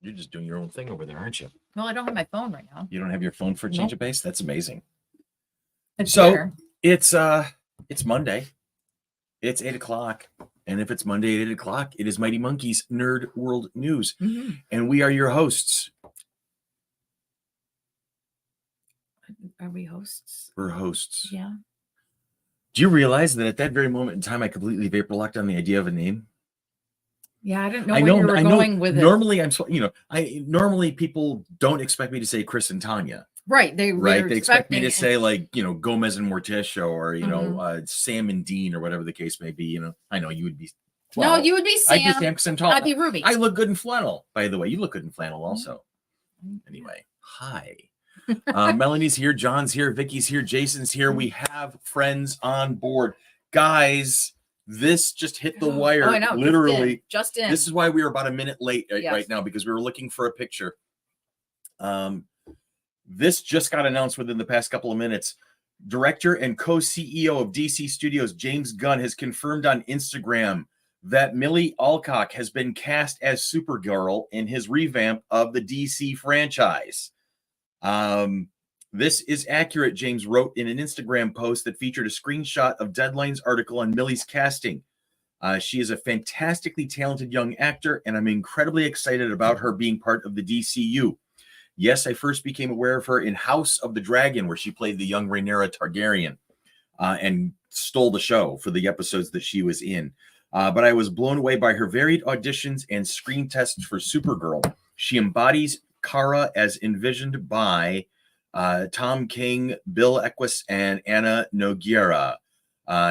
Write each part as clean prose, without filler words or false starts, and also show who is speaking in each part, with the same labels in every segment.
Speaker 1: You're just doing your own thing over there, aren't you?
Speaker 2: Well, I don't have my phone right now.
Speaker 1: You don't have your phone for a change of pace? That's amazing.
Speaker 2: It's
Speaker 1: So
Speaker 2: there.
Speaker 1: it's Monday. It's 8 o'clock. And if it's Monday at 8 o'clock, it is Mighty Monkey's Nerd World News.
Speaker 2: Mm-hmm.
Speaker 1: And we are your hosts.
Speaker 2: Are we hosts?
Speaker 1: We're hosts.
Speaker 2: Yeah.
Speaker 1: Do you realize that at that very moment in time, I completely vapor locked on the idea of a name?
Speaker 2: Yeah, I didn't know where you were going with it.
Speaker 1: Normally people don't expect me to say Chris and Tanya.
Speaker 2: Right. They
Speaker 1: expect me to say like, Gomez and Morticia or, Sam and Dean or whatever the case may be. I know you would be.
Speaker 2: Well, no, you would be Sam.
Speaker 1: I'd be Sam because I'm tall.
Speaker 2: I'd be Ruby.
Speaker 1: I look good in flannel, by the way. You look good in flannel also. Anyway, hi. Melanie's here. John's here. Vicky's here. Jason's here. We have friends on board. Guys, this just hit the wire.
Speaker 2: I know,
Speaker 1: literally.
Speaker 2: Just in.
Speaker 1: This is why we were about a minute late right now, because we were looking for a picture. This just got announced within the past couple of minutes. Director and co-CEO of DC Studios, James Gunn, has confirmed on Instagram that Millie Alcock has been cast as Supergirl in his revamp of the DC franchise. This is accurate, James wrote in an Instagram post that featured a screenshot of Deadline's article on Millie's casting. She is a fantastically talented young actor, and I'm incredibly excited about her being part of the DCU. Yes, I first became aware of her in House of the Dragon, where she played the young Rhaenyra Targaryen and stole the show for the episodes that she was in. But I was blown away by her varied auditions and screen tests for Supergirl. She embodies Kara as envisioned by Tom King, Bill Equus, and Anna Nogueira.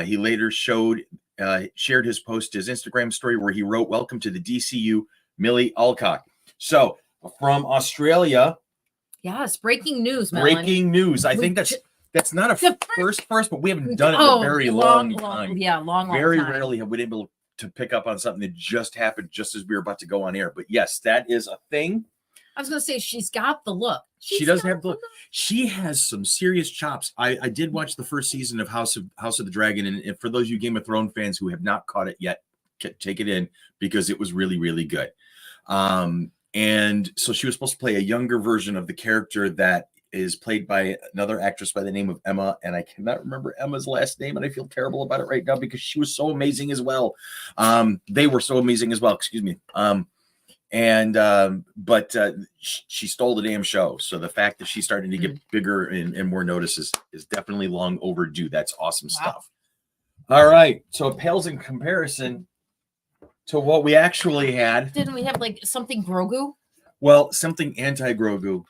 Speaker 1: He later shared his Instagram story where he wrote, "Welcome to the DCU, Millie Alcock." So from Australia.
Speaker 2: Yes, breaking news, Melanie.
Speaker 1: Breaking news. I think that's not a first, but we haven't done it in a very long time.
Speaker 2: Long
Speaker 1: Very
Speaker 2: time.
Speaker 1: rarely have we been able to pick up on something that just happened just as we were about to go on air. But yes, that is a thing.
Speaker 2: I was going to say, she's got the look.
Speaker 1: She does have the look. She has some serious chops. I did watch the first season of House of the Dragon. And for those of you Game of Thrones fans who have not caught it yet, take it in, because it was really, really good. And so she was supposed to play a younger version of the character that is played by another actress by the name of Emma. And I cannot remember Emma's last name. And I feel terrible about it right now because she was so amazing as well. They were so amazing as well. Excuse me. But she stole the damn show. So the fact that she's starting to get bigger and more notices is definitely long overdue. That's awesome stuff. All right. So it pales in comparison to what we actually had.
Speaker 2: Didn't we have like something Grogu?
Speaker 1: Well, something anti-Grogu.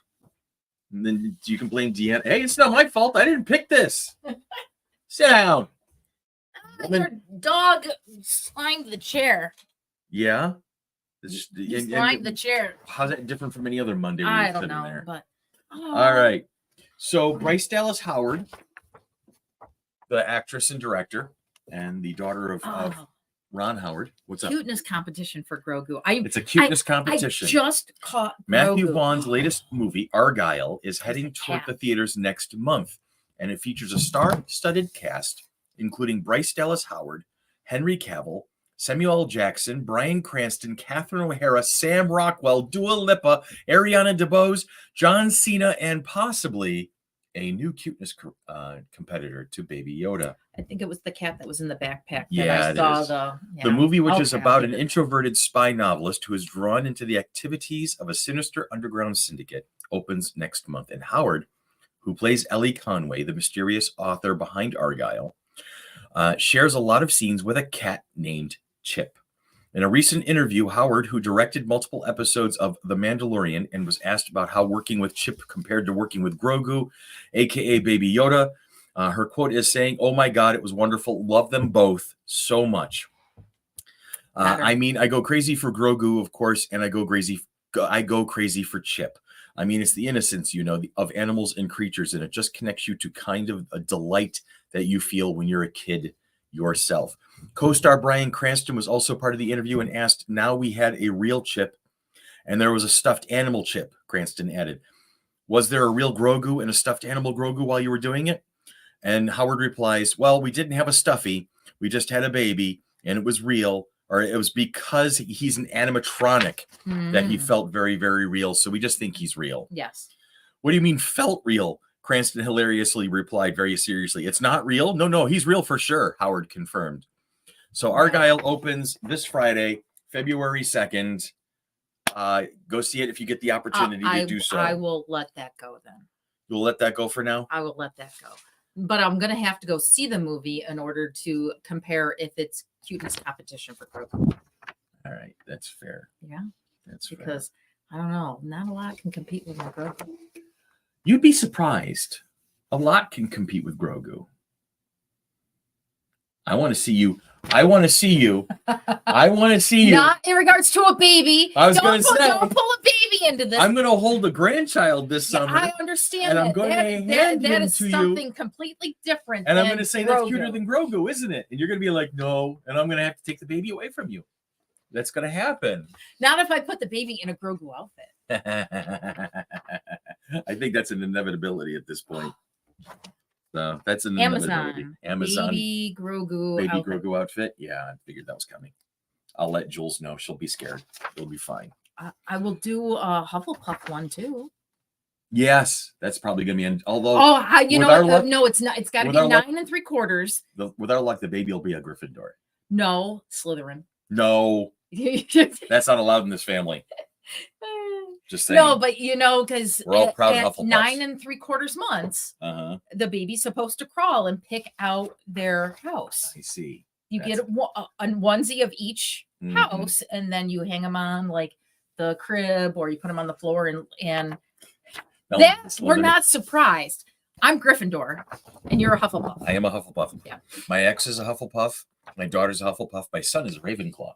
Speaker 1: And then you can blame Deanna. Hey, it's not my fault. I didn't pick this. Sit down.
Speaker 2: Your dog slimed the chair.
Speaker 1: Yeah?
Speaker 2: He slimed the chair.
Speaker 1: How's that different from any other Monday?
Speaker 2: I don't know, but...
Speaker 1: All right. So Bryce Dallas Howard, the actress and director, and the daughter of Ron Howard. What's up?
Speaker 2: Cuteness competition for Grogu.
Speaker 1: It's a cuteness competition.
Speaker 2: I just caught
Speaker 1: Matthew
Speaker 2: Grogu.
Speaker 1: Vaughn's latest movie, Argylle, is heading toward the theaters next month, and it features a star-studded cast, including Bryce Dallas Howard, Henry Cavill, Samuel L. Jackson, Bryan Cranston, Catherine O'Hara, Sam Rockwell, Dua Lipa, Ariana DeBose, John Cena, and possibly a new cuteness competitor to Baby Yoda.
Speaker 2: I think it was the cat that was in the backpack.
Speaker 1: Yeah,
Speaker 2: that I saw
Speaker 1: the movie, which is about an introverted spy novelist who is drawn into the activities of a sinister underground syndicate, opens next month. And Howard, who plays Ellie Conway, the mysterious author behind Argylle, shares a lot of scenes with a cat named Chip. In a recent interview, Howard, who directed multiple episodes of The Mandalorian and was asked about how working with Chip compared to working with Grogu, aka Baby Yoda, her quote is saying, "Oh my God, it was wonderful. Love them both so much." I mean, I go crazy for Grogu, of course, and I go crazy for Chip. I mean, it's the innocence, of animals and creatures, and it just connects you to kind of a delight that you feel when you're a kid yourself. Co-star Bryan Cranston was also part of the interview and asked, "Now we had a real Chip, and there was a stuffed animal Chip," Cranston added. "Was there a real Grogu and a stuffed animal Grogu while you were doing it?" And Howard replies, "Well, we didn't have a stuffy. We just had a baby, and it was real. or it was because he's an animatronic that he
Speaker 2: Mm.
Speaker 1: felt very, very real. So we just think he's real.
Speaker 2: Yes.
Speaker 1: What do you mean felt real? Cranston hilariously replied very seriously. It's not real? No, he's real for sure, Howard confirmed. So Argylle opens this Friday, February 2nd. Go see it if you get the opportunity to do so.
Speaker 2: I will let that go then.
Speaker 1: You'll let that go for now?
Speaker 2: I will let that go. But I'm going to have to go see the movie in order to compare if it's cuteness competition for Grogu.
Speaker 1: All right, that's fair.
Speaker 2: Yeah.
Speaker 1: That's fair.
Speaker 2: Because I don't know, not a lot can compete with my Grogu.
Speaker 1: You'd be surprised. A lot can compete with Grogu. I want to see you. I want to see you. I want to see you.
Speaker 2: Not in regards to a baby.
Speaker 1: I was going to say.
Speaker 2: Don't pull a baby into this.
Speaker 1: I'm going to hold a grandchild this summer.
Speaker 2: I understand
Speaker 1: and
Speaker 2: that.
Speaker 1: I'm going to hand
Speaker 2: that
Speaker 1: him
Speaker 2: is
Speaker 1: to
Speaker 2: something
Speaker 1: you.
Speaker 2: completely different.
Speaker 1: And I'm
Speaker 2: than
Speaker 1: going to say that's
Speaker 2: Grogu.
Speaker 1: cuter than Grogu, isn't it? And you're going to be like, no. And I'm going to have to take the baby away from you. That's going to happen.
Speaker 2: Not if I put the baby in a Grogu outfit.
Speaker 1: I think that's an inevitability at this point. So that's an inevitability. Amazon.
Speaker 2: Baby Grogu
Speaker 1: outfit. Yeah, I figured that was coming. I'll let Jules know. She'll be scared. It'll be fine.
Speaker 2: I will do a Hufflepuff one too.
Speaker 1: Yes, that's probably going to be. Although,
Speaker 2: no, it's not. It's got to be 9 3/4.
Speaker 1: With our luck, the baby will be a Gryffindor.
Speaker 2: No, Slytherin.
Speaker 1: No, that's not allowed in this family. Just saying.
Speaker 2: No, but because
Speaker 1: we're all proud
Speaker 2: at
Speaker 1: Hufflepuffs.
Speaker 2: 9 3/4 months, the baby's supposed to crawl and pick out their house.
Speaker 1: I see.
Speaker 2: You get a onesie of each house, and then you hang them on like the crib, or you put them on the floor, and we're not surprised. I'm Gryffindor, and you're a Hufflepuff.
Speaker 1: I am a Hufflepuff.
Speaker 2: Yeah.
Speaker 1: My ex is a Hufflepuff. My daughter's a Hufflepuff. My son is a Ravenclaw,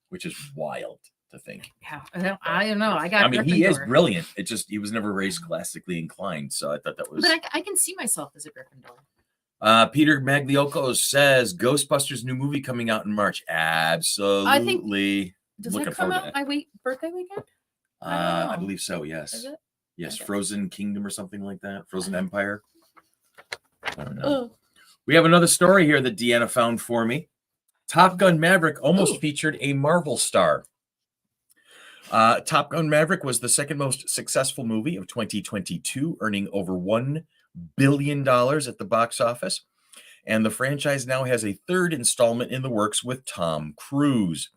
Speaker 1: which is wild to think.
Speaker 2: Yeah, I don't know. I mean,
Speaker 1: he is brilliant. It just he was never raised classically inclined, so I thought that was.
Speaker 2: But I can see myself as a Gryffindor.
Speaker 1: Peter Magliocco says Ghostbusters new movie coming out in March. Absolutely.
Speaker 2: Does it come out my birthday weekend?
Speaker 1: I believe so. Yes.
Speaker 2: Is it?
Speaker 1: Yes,
Speaker 2: Okay.
Speaker 1: Frozen Kingdom or something like that. Frozen Empire. I don't know. We have another story here that Deanna found for me. Top Gun Maverick almost featured a Marvel star. Top Gun Maverick was the second most successful movie of 2022, earning over $1 billion at the box office. And the franchise now has a third installment in the works with Tom Cruise.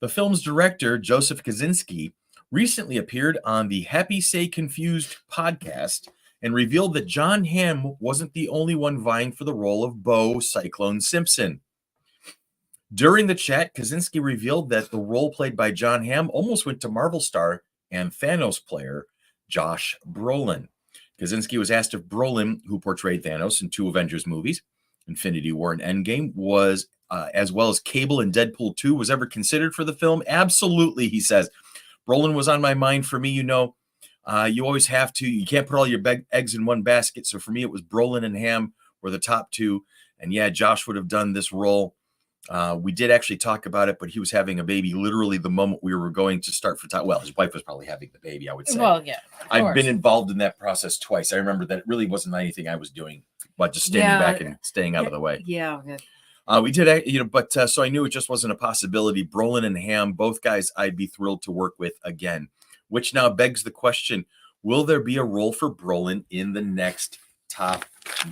Speaker 1: The film's director, Joseph Kosinski, recently appeared on the Happy Say Confused podcast and revealed that John Hamm wasn't the only one vying for the role of Bo Cyclone Simpson. During the chat, Kosinski revealed that the role played by John Hamm almost went to Marvel star and Thanos player Josh Brolin. Kosinski was asked if Brolin, who portrayed Thanos in 2 Avengers movies, Infinity War and Endgame, was as well as Cable in Deadpool 2, was ever considered for the film. Absolutely, he says. Brolin was on my mind. For me, you always have to. You can't put all your eggs in one basket. So for me, it was Brolin and Hamm were the top 2. And yeah, Josh would have done this role. We did actually talk about it, but he was having a baby literally the moment we were going to start photography. Well, his wife was probably having the baby, I would say.
Speaker 2: Well, yeah.
Speaker 1: I've been involved in that process twice. I remember that it really wasn't anything I was doing, but just standing back and staying out of the way.
Speaker 2: Yeah.
Speaker 1: We did, but so I knew it just wasn't a possibility. Brolin and Hamm, both guys I'd be thrilled to work with again, which now begs the question, will there be a role for Brolin in the next Top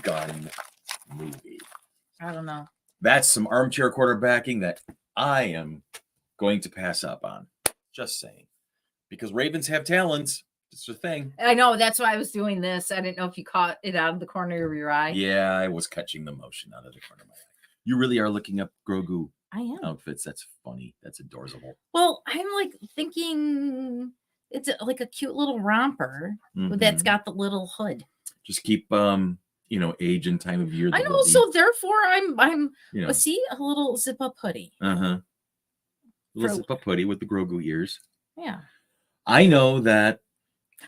Speaker 1: Gun movie?
Speaker 2: I don't know.
Speaker 1: That's some armchair quarterbacking that I am going to pass up on. Just saying. Because Ravens have talents. It's a thing.
Speaker 2: I know. That's why I was doing this. I didn't know if you caught it out of the corner of your eye.
Speaker 1: Yeah, I was catching the motion out of the corner of my eye. You really are looking up Grogu outfits. That's funny. That's adorable.
Speaker 2: Well, I'm like thinking it's like a cute little romper that's got the little hood.
Speaker 1: Just keep age and time of year.
Speaker 2: I know, so therefore I'm see a little zip up hoodie.
Speaker 1: Little zip up hoodie with the Grogu ears.
Speaker 2: Yeah.
Speaker 1: I know that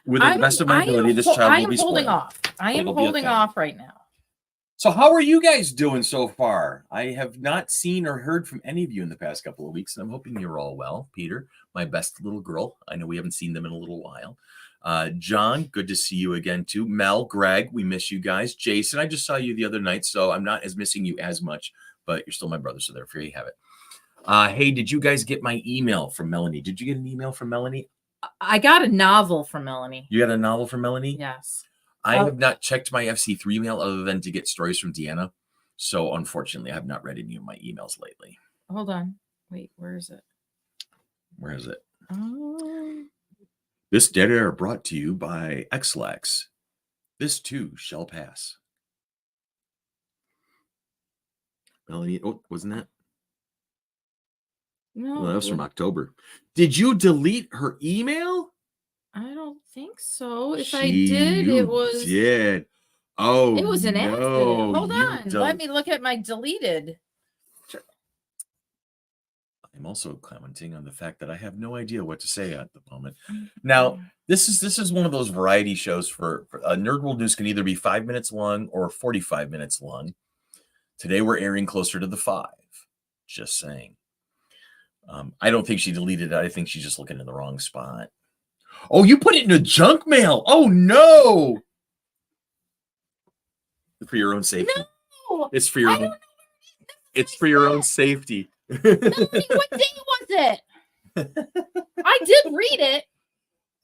Speaker 1: with the best of my ability, this child will be spoiled.
Speaker 2: I am holding off right now.
Speaker 1: So how are you guys doing so far? I have not seen or heard from any of you in the past couple of weeks, and I'm hoping you're all well. Peter, my best little girl. I know we haven't seen them in a little while. John, good to see you again too. Mel, Greg, we miss you guys. Jason, I just saw you the other night, so I'm not as missing you as much, but you're still my brother, so therefore you have it. Hey, did you guys get my email from Melanie? Did you get an email from Melanie?
Speaker 2: I got a novel from Melanie.
Speaker 1: You got a novel from Melanie?
Speaker 2: Yes.
Speaker 1: I have not checked my FC3 email other than to get stories from Deanna. So unfortunately, I have not read any of my emails lately.
Speaker 2: Hold on. Wait, where is it?
Speaker 1: Where is it? This dead air brought to you by Xlax. This too shall pass. Melanie, wasn't that?
Speaker 2: No,
Speaker 1: Well, that was from October. Did you delete her email?
Speaker 2: I don't think so. If I did, it was.
Speaker 1: Did. Oh,
Speaker 2: it was an accident. Hold on.
Speaker 1: Let
Speaker 2: Let me look at my deleted.
Speaker 1: I'm also commenting on the fact that I have no idea what to say at the moment. Now, this is one of those variety shows for Nerd World News can either be 5 minutes long or 45 minutes long. Today we're airing closer to the 5. Just saying. I don't think she deleted it. I think she's just looking in the wrong spot. Oh, you put it in a junk mail. Oh no! For your own safety.
Speaker 2: No,
Speaker 1: it's for your own. It's for your own safety.
Speaker 2: Melanie, what day was it? I did read it.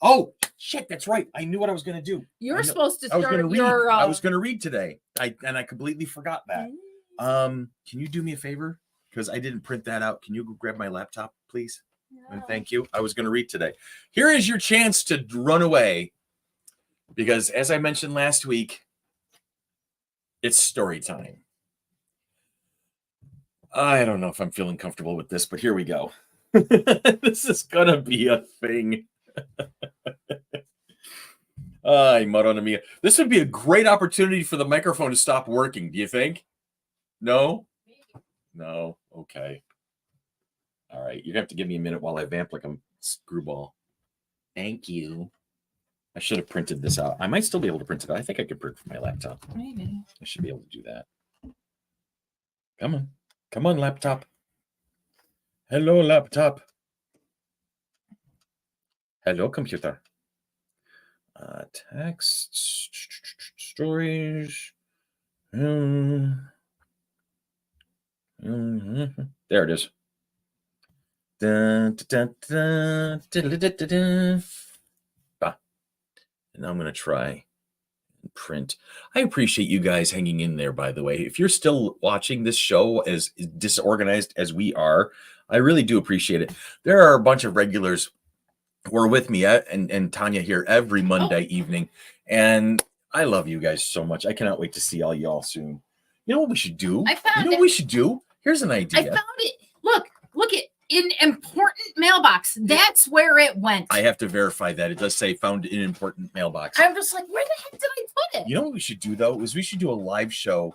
Speaker 1: Oh shit, that's right. I knew what I was going to do.
Speaker 2: You're supposed to start
Speaker 1: your. I was going to read today. I completely forgot that. Can you do me a favor? Because I didn't print that out. Can you go grab my laptop, please? No. And thank you. I was going to read today. Here is your chance to run away. Because as I mentioned last week, it's story time. I don't know if I'm feeling comfortable with this, but here we go. This is going to be a thing. Ay, Madonna mia. This would be a great opportunity for the microphone to stop working. Do you think? No? No. Okay. All right. You have to give me a minute while I vamp like a screwball. Thank you. I should have printed this out. I might still be able to print it out. I think I could print from my laptop.
Speaker 2: Maybe.
Speaker 1: I should be able to do that. Come on. Come on, laptop. Hello, laptop. Hello, computer. Text. Stories. There it is. Dun, dun, dun, dun, dun, dun, dun. And now I'm going to try and print. I appreciate you guys hanging in there, by the way. If you're still watching this show as disorganized as we are, I really do appreciate it. There are a bunch of regulars who are with me and Tanya here every Monday evening. And I love you guys so much. I cannot wait to see all y'all soon. You know what we should do? What we should do? Here's an idea.
Speaker 2: I found it. Look it. In important mailbox. That's where it went.
Speaker 1: I have to verify that. It does say found in important mailbox.
Speaker 2: I'm just like, where the heck did I put it?
Speaker 1: You know what we should do, though, is we should do a live show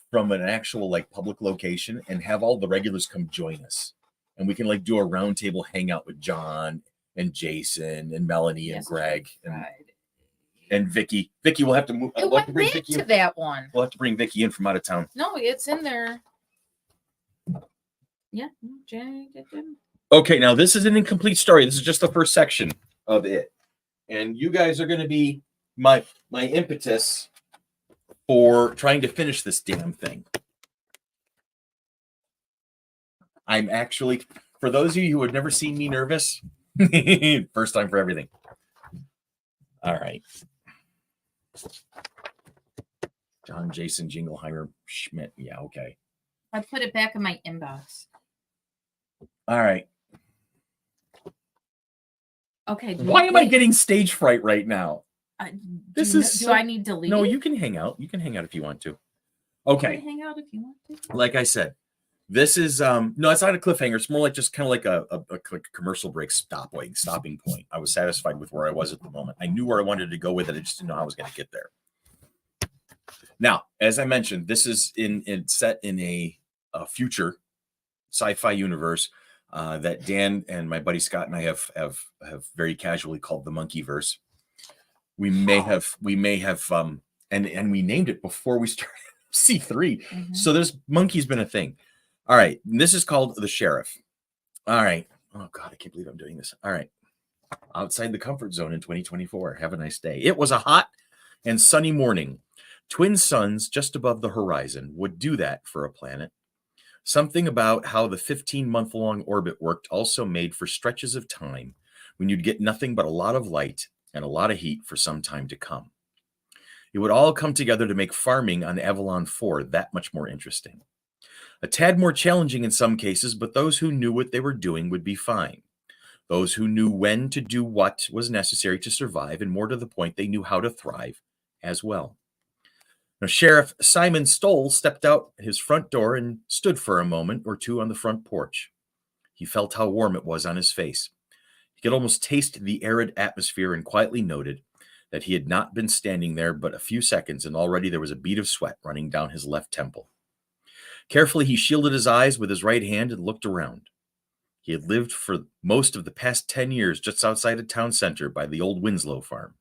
Speaker 1: from an actual public location and have all the regulars come join us. And we can do a roundtable hangout with John and Jason and Melanie and Greg and Vicky. Vicky, we'll have to move.
Speaker 2: We'll have to bring Vicky to that one.
Speaker 1: We'll have to bring Vicky in from out of town.
Speaker 2: No, it's in there. Yeah.
Speaker 1: Okay, now this is an incomplete story. This is just the first section of it. And you guys are going to be my impetus for trying to finish this damn thing. I'm actually, for those of you who have never seen me nervous, first time for everything. All right. John, Jason, Jingleheimer, Schmidt. Yeah, okay.
Speaker 2: I put it back in my inbox.
Speaker 1: All right.
Speaker 2: Okay.
Speaker 1: Why am I getting stage fright right now?
Speaker 2: Do I need to leave?
Speaker 1: No, you can hang out. You can hang out if you want to. Okay.
Speaker 2: You can hang out if you want to.
Speaker 1: Like I said, this is no, it's not a cliffhanger. It's more like just kind of like a commercial break stopping point. I was satisfied with where I was at the moment. I knew where I wanted to go with it. I just didn't know how I was going to get there. Now, as I mentioned, this is set in a future sci-fi universe that Dan and my buddy Scott and I have very casually called the Monkeyverse. We may have and we named it before we started C3. Mm-hmm. So there's monkey's been a thing. All right, this is called The Sheriff. All right. Oh God, I can't believe I'm doing this. All right. Outside the comfort zone in 2024. Have a nice day. It was a hot and sunny morning. Twin suns just above the horizon would do that for a planet. Something about how the 15-month-long orbit worked also made for stretches of time when you'd get nothing but a lot of light and a lot of heat for some time to come. It would all come together to make farming on Avalon 4 that much more interesting. A tad more challenging in some cases, but those who knew what they were doing would be fine. Those who knew when to do what was necessary to survive, and more to the point, they knew how to thrive as well. Now, Sheriff Simon Stoll stepped out his front door and stood for a moment or two on the front porch. He felt how warm it was on his face. He could almost taste the arid atmosphere and quietly noted that he had not been standing there but a few seconds, and already there was a bead of sweat running down his left temple. Carefully, he shielded his eyes with his right hand and looked around. He had lived for most of the past 10 years just outside of town center by the old Winslow farm.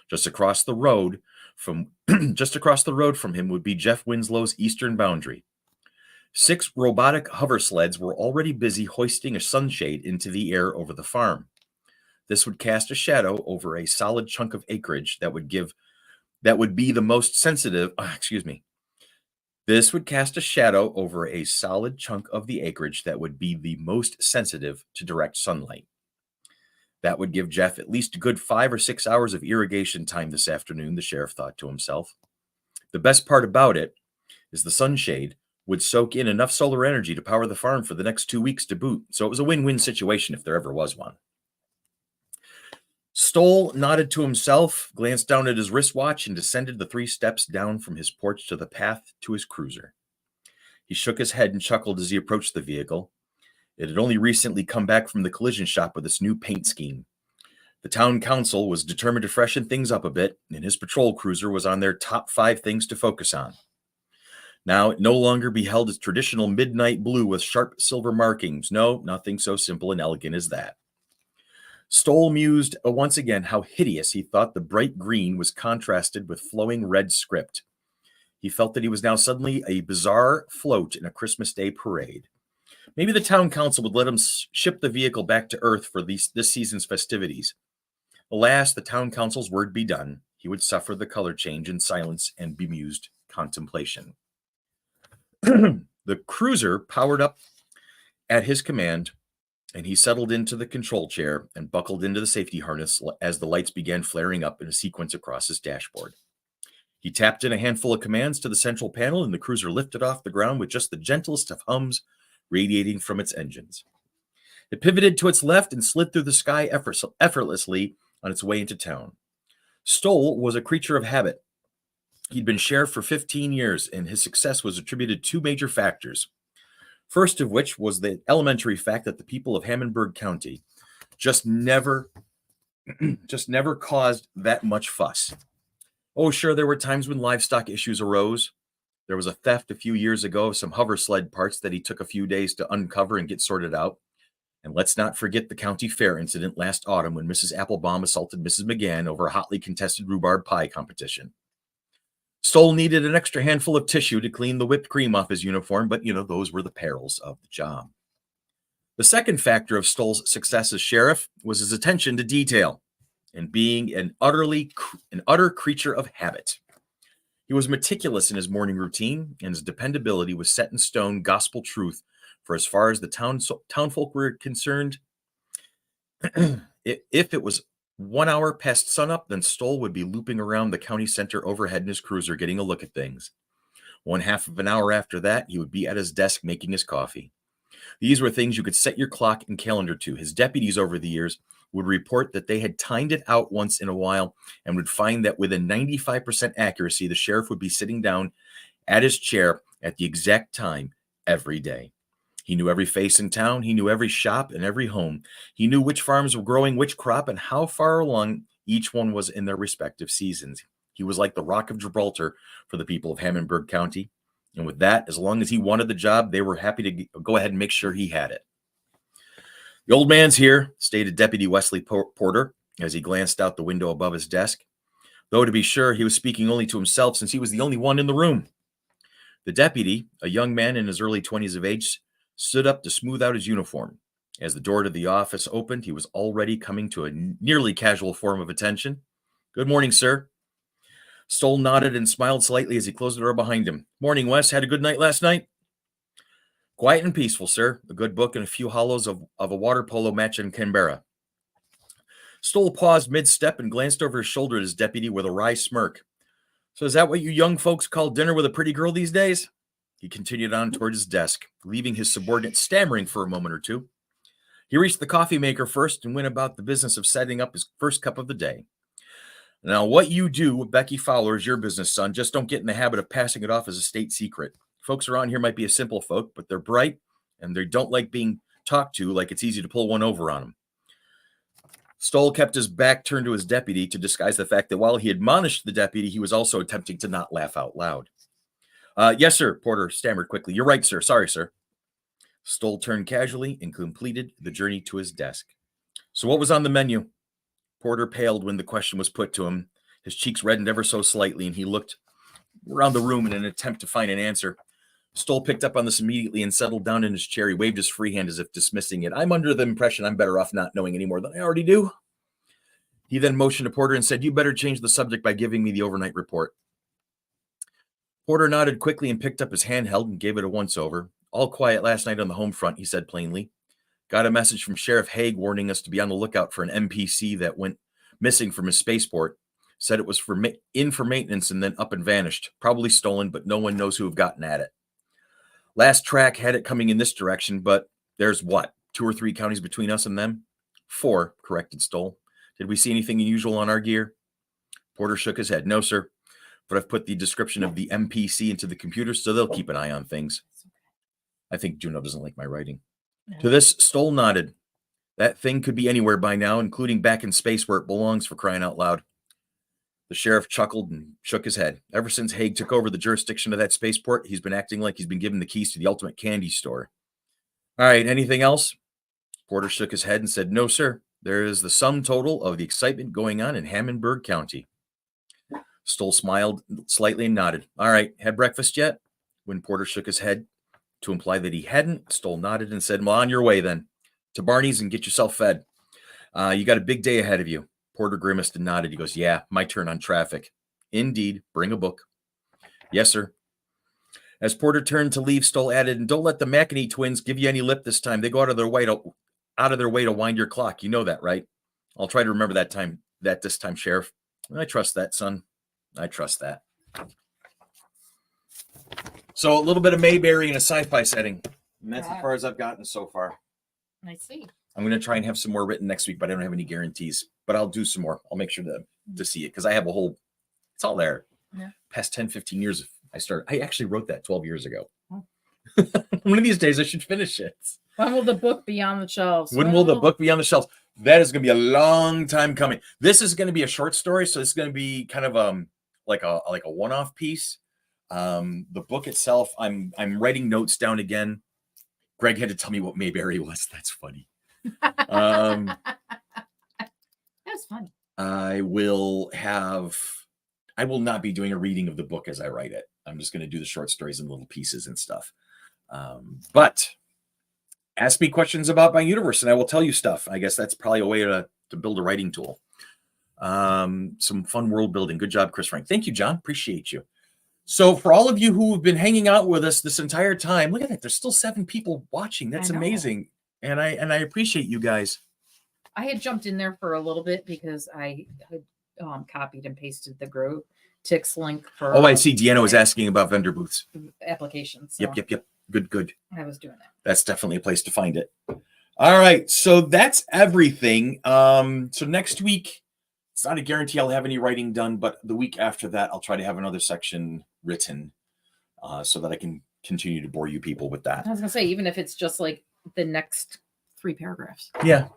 Speaker 1: Just across the road from him would be Jeff Winslow's eastern boundary. 6 robotic hover sleds were already busy hoisting a sunshade into the air over the farm. This would cast a shadow over a solid chunk of acreage that would be the most sensitive. This would cast a shadow over a solid chunk of the acreage that would be the most sensitive to direct sunlight. That would give Jeff at least a good 5 or 6 hours of irrigation time this afternoon, the sheriff thought to himself. The best part about it is the sunshade would soak in enough solar energy to power the farm for the next 2 weeks to boot, so it was a win-win situation if there ever was one. Stoll nodded to himself, glanced down at his wristwatch, and descended the 3 steps down from his porch to the path to his cruiser. He shook his head and chuckled as he approached the vehicle. It had only recently come back from the collision shop with its new paint scheme. The town council was determined to freshen things up a bit, and his patrol cruiser was on their top 5 things to focus on. Now it no longer beheld its traditional midnight blue with sharp silver markings. No, nothing so simple and elegant as that. Stoll mused once again how hideous he thought the bright green was contrasted with flowing red script. He felt that he was now suddenly a bizarre float in a Christmas Day parade. Maybe the town council would let him ship the vehicle back to Earth for this season's festivities. Alas, the town council's word be done. He would suffer the color change in silence and bemused contemplation. The cruiser powered up at his command, and he settled into the control chair and buckled into the safety harness as the lights began flaring up in a sequence across his dashboard. He tapped in a handful of commands to the central panel, and the cruiser lifted off the ground with just the gentlest of hums radiating from its engines. It pivoted to its left and slid through the sky effortlessly on its way into town. Stoll was a creature of habit. He'd been sheriff for 15 years, and his success was attributed to 2 major factors. First of which was the elementary fact that the people of Hammondburg County just never caused that much fuss. Oh, sure, there were times when livestock issues arose. There was a theft a few years ago of some hover sled parts that he took a few days to uncover and get sorted out. And let's not forget the county fair incident last autumn when Mrs. Applebaum assaulted Mrs. McGann over a hotly contested rhubarb pie competition. Stoll needed an extra handful of tissue to clean the whipped cream off his uniform, but, those were the perils of the job. The second factor of Stoll's success as sheriff was his attention to detail and being an utter creature of habit. He was meticulous in his morning routine, and his dependability was set in stone gospel truth for as far as the townfolk were concerned. If it was 1 hour past sunup, then Stoll would be looping around the county center overhead in his cruiser getting a look at things. 1/2 of an hour after that, he would be at his desk making his coffee. These were things you could set your clock and calendar to. His deputies over the years would report that they had timed it out once in a while and would find that within 95% accuracy, the sheriff would be sitting down at his chair at the exact time every day. He knew every face in town. He knew every shop and every home. He knew which farms were growing which crop and how far along each one was in their respective seasons. He was like the Rock of Gibraltar for the people of Hammondburg County. And with that, as long as he wanted the job, they were happy to go ahead and make sure he had it. The old man's here, stated Deputy Wesley Porter as he glanced out the window above his desk, though to be sure, he was speaking only to himself since he was the only one in the room. The deputy, a young man in his early 20s of age, stood up to smooth out his uniform. As the door to the office opened, he was already coming to a nearly casual form of attention. "Good morning, sir." Stoll nodded and smiled slightly as he closed the door behind him. "Morning, Wes. Had a good night last night?" Quiet and peaceful, sir. A good book and a few hollows of a water polo match in Canberra. Stoll paused mid-step and glanced over his shoulder at his deputy with a wry smirk. So is that what you young folks call dinner with a pretty girl these days? He continued on toward his desk, leaving his subordinate stammering for a moment or two. He reached the coffee maker first and went about the business of setting up his first cup of the day. Now, what you do with Becky Fowler is your business, son. Just don't get in the habit of passing it off as a state secret. Folks around here might be a simple folk, but they're bright, and they don't like being talked to like it's easy to pull one over on them. Stoll kept his back turned to his deputy to disguise the fact that while he admonished the deputy, he was also attempting to not laugh out loud. Yes, sir, Porter stammered quickly. You're right, sir. Sorry, sir. Stoll turned casually and completed the journey to his desk. So what was on the menu? Porter paled when the question was put to him. His cheeks reddened ever so slightly, and he looked around the room in an attempt to find an answer. Stoll picked up on this immediately and settled down in his chair. He waved his free hand as if dismissing it. I'm under the impression I'm better off not knowing any more than I already do. He then motioned to Porter and said, you better change the subject by giving me the overnight report. Porter nodded quickly and picked up his handheld and gave it a once-over. All quiet last night on the home front, he said plainly. Got a message from Sheriff Haig warning us to be on the lookout for an MPC that went missing from his spaceport. Said it was in for maintenance and then up and vanished. Probably stolen, but no one knows who have gotten at it. Last track had it coming in this direction, but there's what, 2 or 3 counties between us and them? 4, corrected Stoll. Did we see anything unusual on our gear? Porter shook his head. No, sir. But I've put the description of the MPC into the computer, so they'll keep an eye on things. I think Juno doesn't like my writing. No. To this, Stoll nodded. That thing could be anywhere by now, including back in space where it belongs, for crying out loud. The sheriff chuckled and shook his head. Ever since Haig took over the jurisdiction of that spaceport, he's been acting like he's been given the keys to the ultimate candy store. All right, anything else? Porter shook his head and said, no, sir. There is the sum total of the excitement going on in Hammondburg County. Stoll smiled slightly and nodded. All right, had breakfast yet? When Porter shook his head to imply that he hadn't, Stoll nodded and said, well, on your way then. To Barney's and get yourself fed. You got a big day ahead of you. Porter grimaced and nodded. He goes, yeah, my turn on traffic. Indeed, bring a book. Yes, sir. As Porter turned to leave, Stoll added, and don't let the McEnany twins give you any lip this time. They go out of their way to wind your clock. You know that, right? I'll try to remember that this time, Sheriff. I trust that, son. I trust that. So a little bit of Mayberry in a sci-fi setting. And that's as far as I've gotten so far.
Speaker 2: I see.
Speaker 1: I'm going to try and have some more written next week, but I don't have any guarantees. But I'll do some more. I'll make sure to see it because I have it's all there. Yeah. Past 10, 15 years I actually wrote that 12 years ago. Oh. One of these days I should finish it.
Speaker 2: When will the book be on the shelves?
Speaker 1: When will the book be on the shelves? That is going to be a long time coming. This is going to be a short story, so it's going to be kind of like a one-off piece. The book itself, I'm writing notes down again. Greg had to tell me what Mayberry was. That's funny.
Speaker 2: That was funny.
Speaker 1: I will not be doing a reading of the book as I write it. I'm just going to do the short stories in little pieces and stuff. But ask me questions about my universe and I will tell you stuff. I guess that's probably a way to build a writing tool. Some fun world building. Good job, Chris Frank. Thank you, John. Appreciate you. So for all of you who have been hanging out with us this entire time, look at that. There's still 7 people watching. That's amazing. And I appreciate you guys.
Speaker 2: I had jumped in there for a little bit because I had copied and pasted the Grow Tix link for.
Speaker 1: Oh, I see. Deanna was asking about vendor booths.
Speaker 2: Applications. So
Speaker 1: Yep. Good.
Speaker 2: I was doing that.
Speaker 1: That's definitely a place to find it. All right. So that's everything. So next week, it's not a guarantee I'll have any writing done, but the week after that, I'll try to have another section written so that I can continue to bore you people with that.
Speaker 2: I was going to say, even if it's just like the next 3 paragraphs.
Speaker 1: Yeah,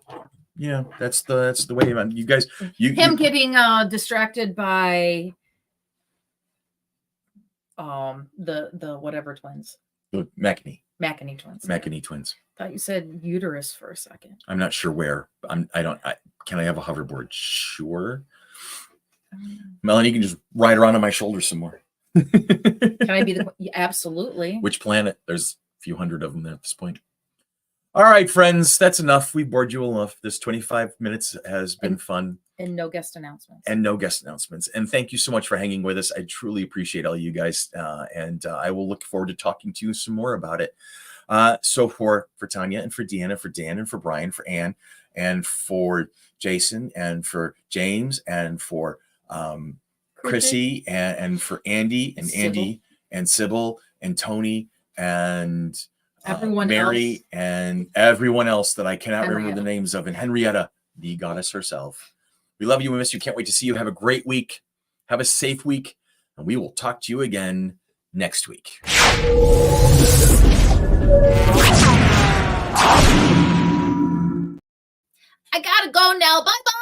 Speaker 1: that's the way, man. You guys,
Speaker 2: getting distracted by the whatever twins.
Speaker 1: The McEnany
Speaker 2: twins.
Speaker 1: McEnany twins.
Speaker 2: Thought you said uterus for a second.
Speaker 1: I'm not sure where. Can I have a hoverboard? Sure. Melanie, you can just ride around on my shoulder some more.
Speaker 2: Can I be absolutely.
Speaker 1: Which planet? There's a few hundred of them at this point. All right, friends, that's enough. We bored you enough. This 25 minutes has been fun.
Speaker 2: And no guest announcements.
Speaker 1: And thank you so much for hanging with us. I truly appreciate all you guys. And I will look forward to talking to you some more about it. So for Tanya and for Deanna, for Dan and for Brian, for Ann, and for Jason, and for James, and for Chrissy, and for Andy, and
Speaker 2: Sybil.
Speaker 1: Andy, and Sybil, and Tony, and
Speaker 2: Everyone
Speaker 1: Mary,
Speaker 2: else.
Speaker 1: and everyone else that I cannot remember
Speaker 2: Henrietta.
Speaker 1: the names of, and Henrietta, the goddess herself. We love you. We miss you. Can't wait to see you. Have a great week. Have a safe week. And we will talk to you again next week.
Speaker 2: I gotta go now. Bye-bye.